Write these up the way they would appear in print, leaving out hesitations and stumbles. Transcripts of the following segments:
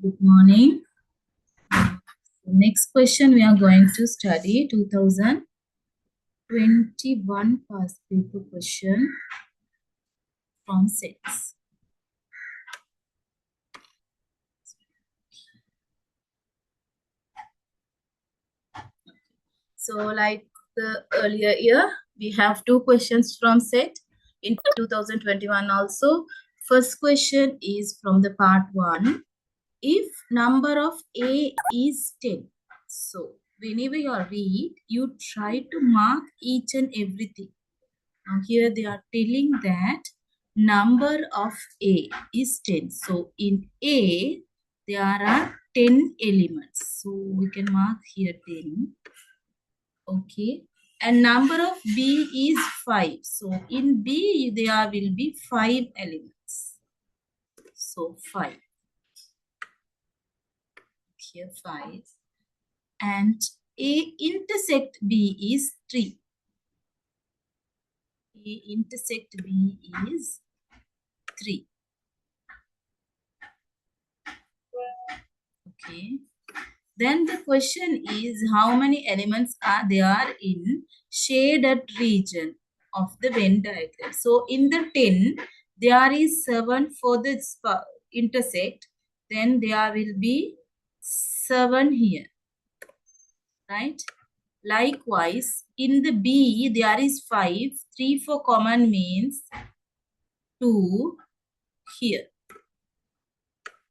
Good morning. Next question we are going to study 2021 past paper question from sets. So like the earlier year, we have two questions from set in 2021 also. First question is from the part 1. If number of A is 10, so whenever you read, you try to mark each and everything. Now here they are telling that number of A is 10. So in A, there are 10 elements. So we can mark here 10. Okay. And number of B is 5. So in B, there will be 5 elements. So 5. Here 5. And A intersect B is 3. A intersect B is 3. Okay. Then the question is how many elements are there in shaded region of the Venn diagram. So in the 10, there is 7 for the intersect. Then there will be 7 here. Right? Likewise, in the B, there is 5. 3 for common means 2 here.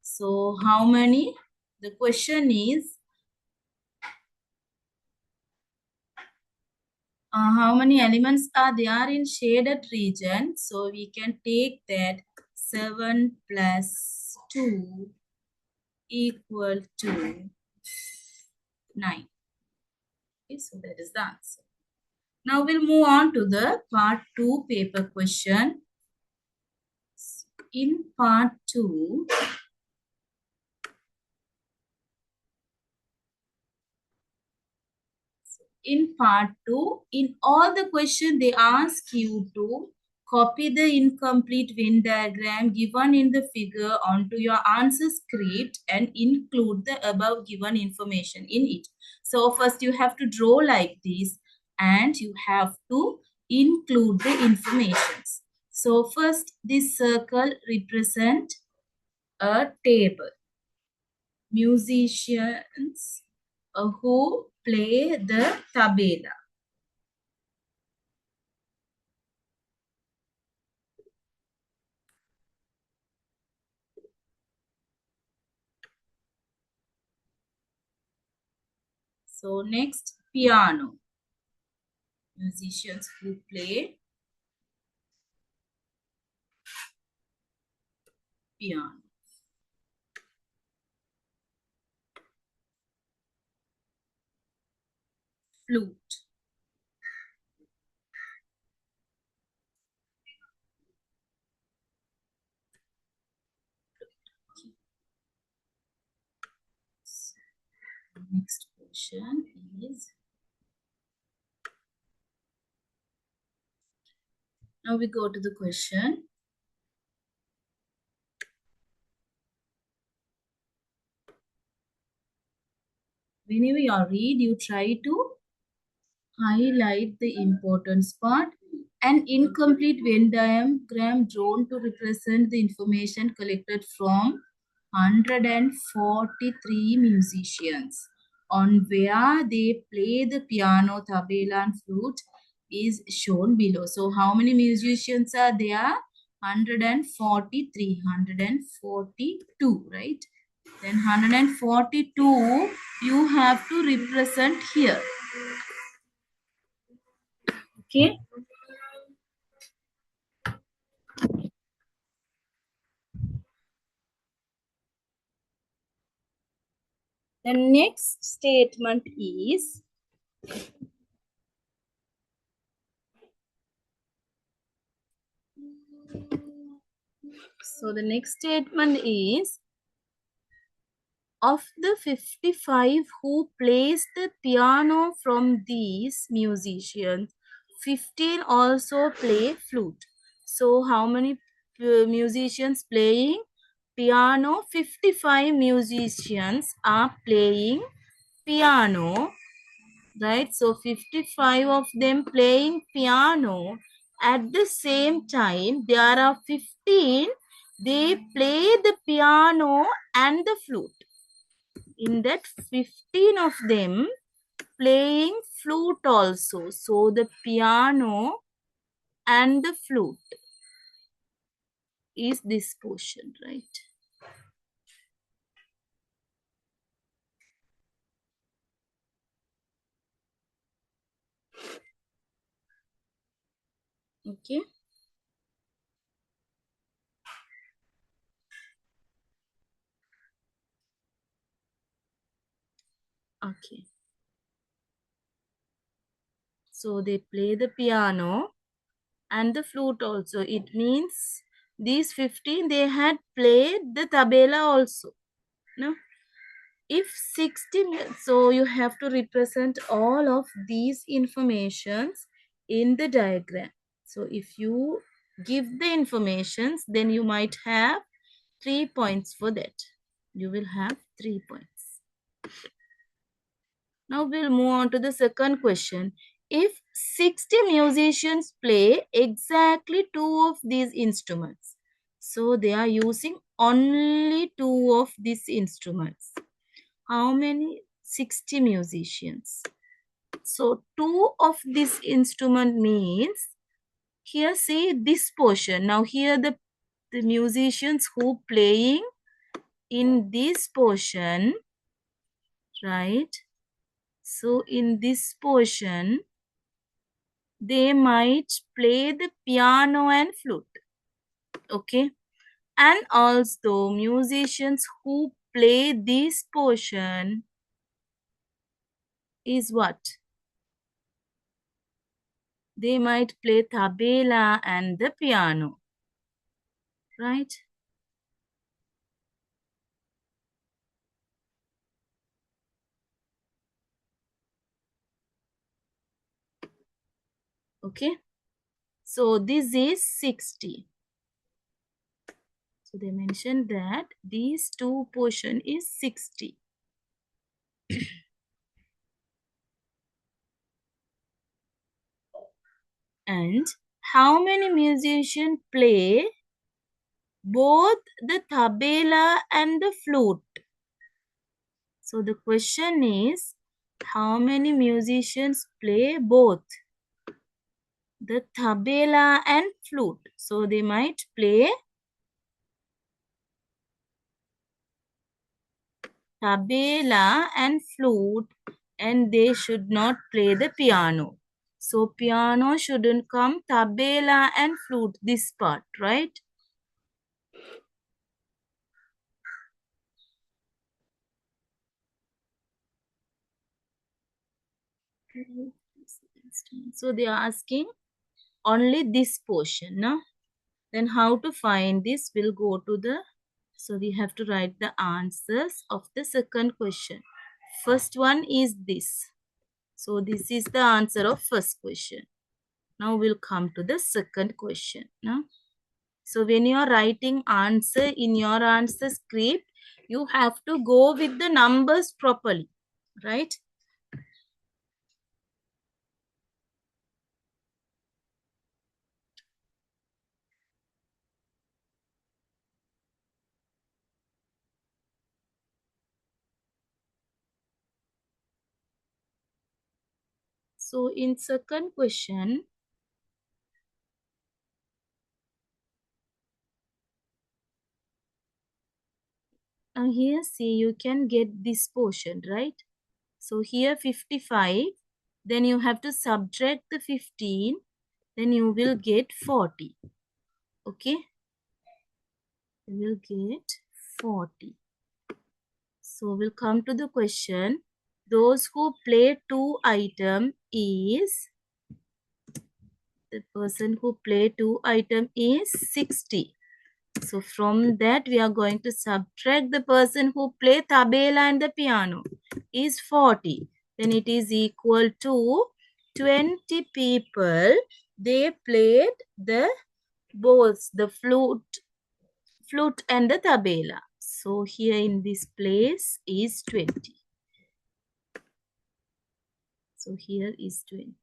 So how many? The question is how many elements are there in shaded region? So we can take that 7 plus 2 equal to 9. Okay, so that is the answer. Now we'll move on to the part 2 paper question. In part 2, in all the question they ask you to copy the incomplete Venn diagram given in the figure onto your answer script and include the above given information in it. So first you have to draw like this and you have to include the information. So first this circle represent a table. Musicians who play the tabela. So next, piano. Musicians who play piano. Flute. Next question is, now we go to the question. Whenever you read, you try to highlight the importance part. An incomplete Venn diagram drawn to represent the information collected from 143 musicians on where they play the piano, tabla and flute is shown below. So how many musicians are there? 143, 142, right? Then 142 you have to represent here. Okay. The next statement is, so the next statement is, of the 55 who plays the piano from these musicians, 15 also play flute. So how many musicians playing piano, 55 musicians are playing piano, right? So 55 of them playing piano. At the same time, there are 15, they play the piano and the flute. In that 15 of them playing flute also. So the piano and the flute is this portion, right? Okay. Okay. So they play the piano and the flute also. It means these 15, they had played the tabela also. No? If 60, so you have to represent all of these informations in the diagram. So if you give the informations, then you might have 3 points for that. You will have 3 points. Now we'll move on to the second question. If 60 musicians play exactly 2 of these instruments, so they are using only 2 of these instruments. How many? 60 musicians. So 2 of this instrument means, here see this portion. Now here the musicians who playing in this portion, right? So in this portion, they might play the piano and flute. Okay. And also musicians who play this portion is what? They might play tabela and the piano. Right? Okay. So this is 60. So they mentioned that these 2 portion is 60. And how many musicians play both the tabela and the flute? So the question is, how many musicians play both the tabela and flute? So they might play tabela and flute, and they should not play the piano. So piano shouldn't come, tabela and flute, this part, right? So they are asking only this portion, no? Then how to find this? We'll go to the, so we have to write the answers of the second question. First one is this. So this is the answer of first question. Now we'll come to the second question. No? So when you are writing answer in your answer script, you have to go with the numbers properly, right? So in second question, now here see you can get this portion, right? So here 55, then you have to subtract the 15, then you will get 40. Okay? You will get 40. So we'll come to the question. Those who play 2 item is, the person who play 2 item is 60. So from that we are going to subtract the person who play tabela and the piano is 40. Then it is equal to 20 people. They played the bowls, the flute flute and the tabela. So here in this place is 20. So here is 20.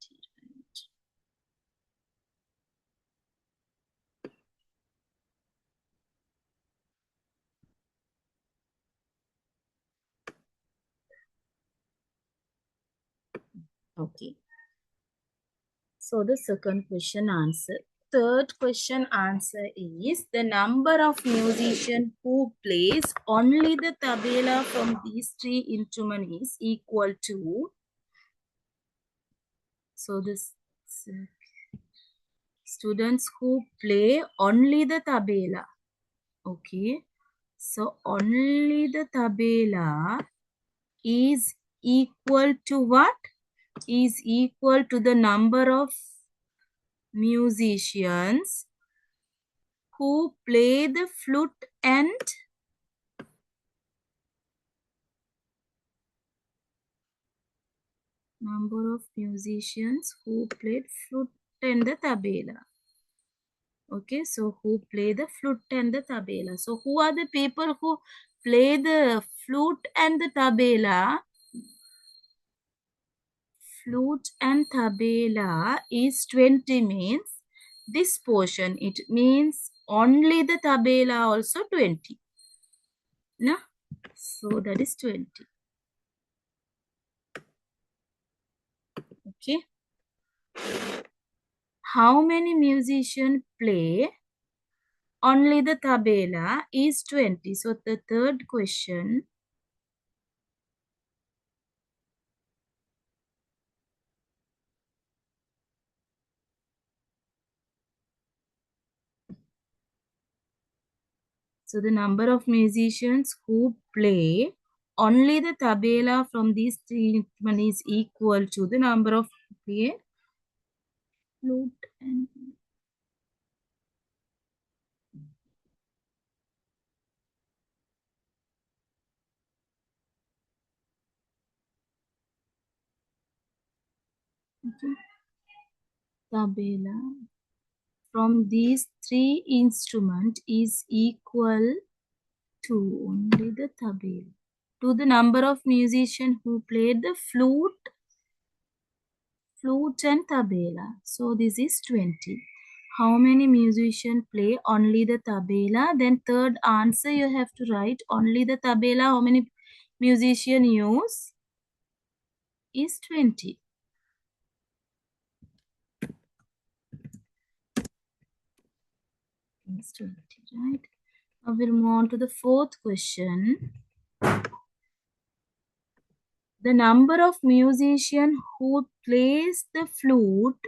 Okay. So the second question answer. Third question answer is the number of musicians who plays only the tabela from these three instruments is equal to. So this students who play only the tabela. Okay. So only the tabela is equal to what? Is equal to the number of musicians who play the flute and number of musicians who played flute and the tabela. Okay, so who play the flute and the tabela. So who are the people who play the flute and the tabela? Flute and tabela is 20 means this portion. It means only the tabela also 20. No? So that is 20. Okay. How many musicians play only the tabela is 20. So the third question. So the number of musicians who play only the tabela from these three instruments is equal to the number of play flute and tabela from these three instruments is equal to only the tabela to the number of musicians who played the flute and tabela. So this is 20. How many musicians play only the tabela? Then third answer you have to write only the tabela. How many musicians use? Is 20. Is 20, right? Now we'll move on to the fourth question. The number of musicians who plays the flute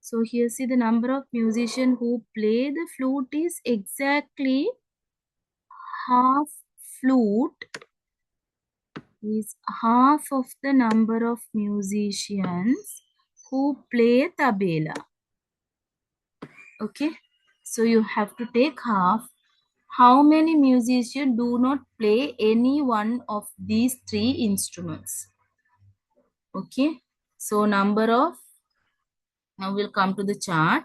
so here see the number of musicians who play the flute is exactly half flute is half of the number of musicians who play tabela. Okay, so you have to take half. How many musicians do not play any one of these three instruments? Okay, so number of, now we'll come to the chart.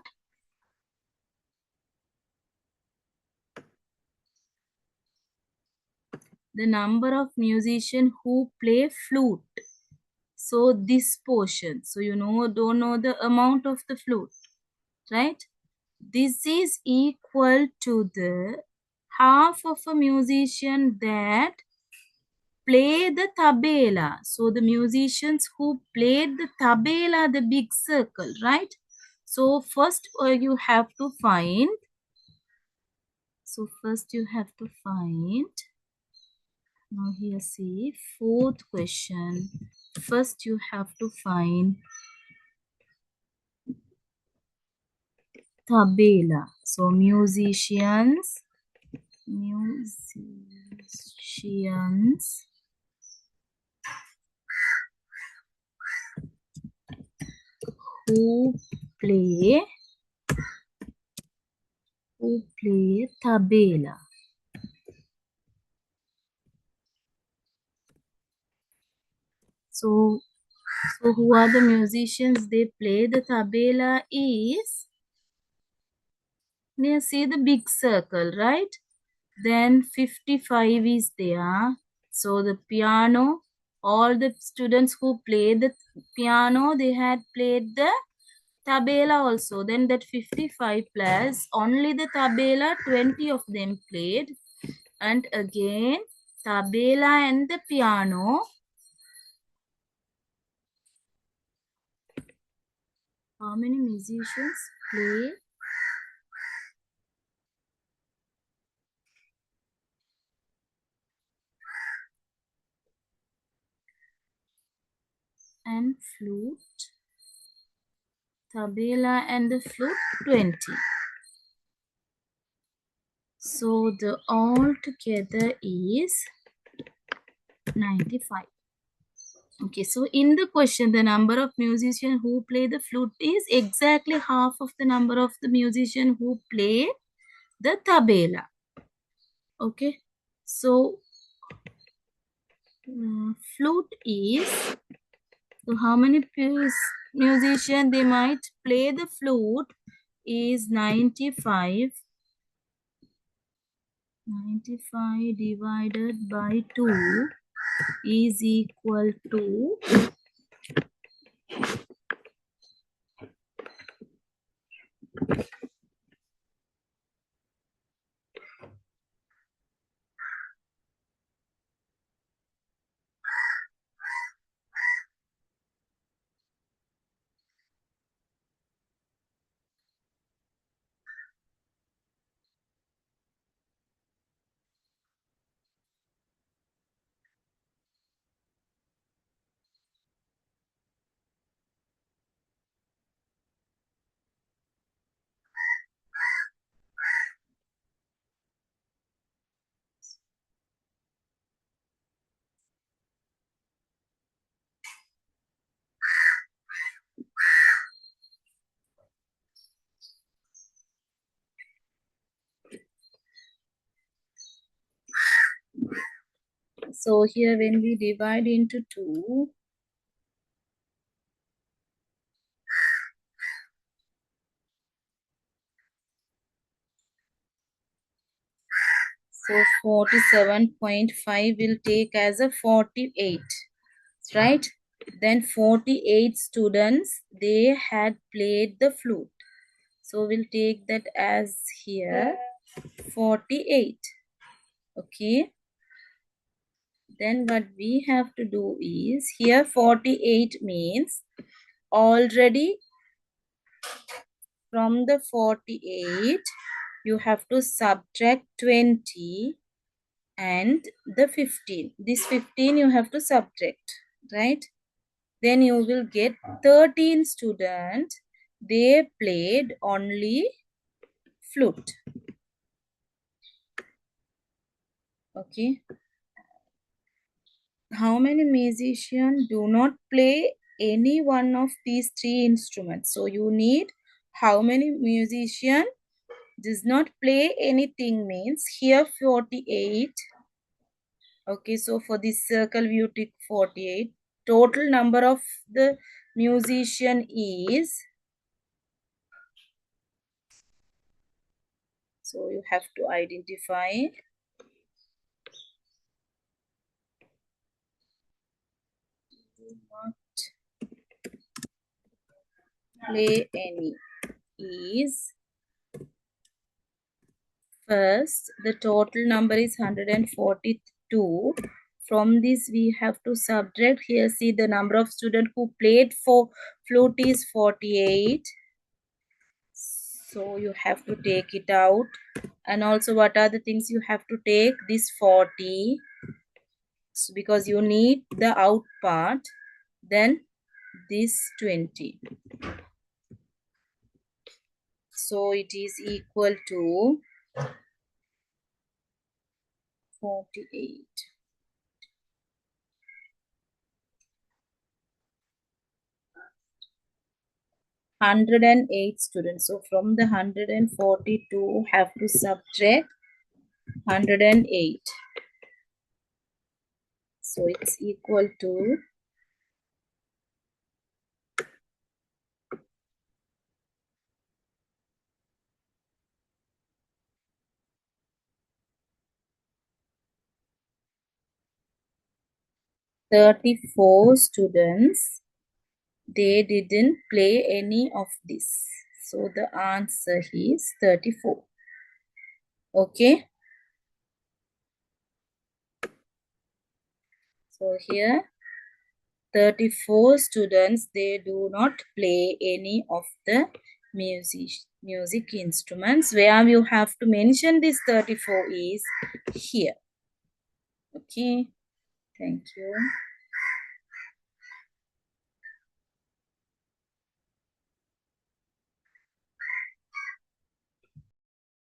The number of musicians who play flute. So this portion, so you know, don't know the amount of the flute, right? This is equal to the half of a musician that play the tabela. So the musicians who played the tabela, the big circle, right? So first you have to find. So first you have to find. Now here see fourth question. First you have to find tabela. So musicians who play tabela. So who are the musicians? They play the tabela is, you see the big circle, right? Then 55 is there. So the piano, all the students who play the piano, they had played the tabela also. Then that 55 plus, only the tabela, 20 of them played. And again, tabela and the piano. How many musicians play? And flute. Tabela and the flute, 20. So the all together is 95. Okay, so in the question, the number of musicians who play the flute is exactly half of the number of the musicians who play the tabela. Okay, so flute is, so how many musicians they might play the flute is 95. 95 divided by 2 is equal to 2. So here when we divide into 2, so 47.5 will take as a 48, right? Then 48 students, they had played the flute. So we'll take that as here 48. Okay. Then what we have to do is, here 48 means already from the 48, you have to subtract 20 and the 15. This 15 you have to subtract, right? Then you will get 13 students. They played only flute. Okay. How many musicians do not play any one of these 3 instruments? So you need how many musicians does not play anything means here 48. Okay, so for this circle you take 48. Total number of the musician is, so you have to identify. Do not play any is, first the total number is 142. From this we have to subtract. Here see the number of students who played for flute is 48. So you have to take it out. And also what are the things you have to take? This 40. So because you need the out part. Then this 20. So it is equal to 48. 108 students. So from the 142 have to subtract 108. So it's equal to 34 students, they didn't play any of this. So the answer is 34. Okay. So here 34 students, they do not play any of the music instruments. Where you have to mention this 34 is here. Okay. Thank you.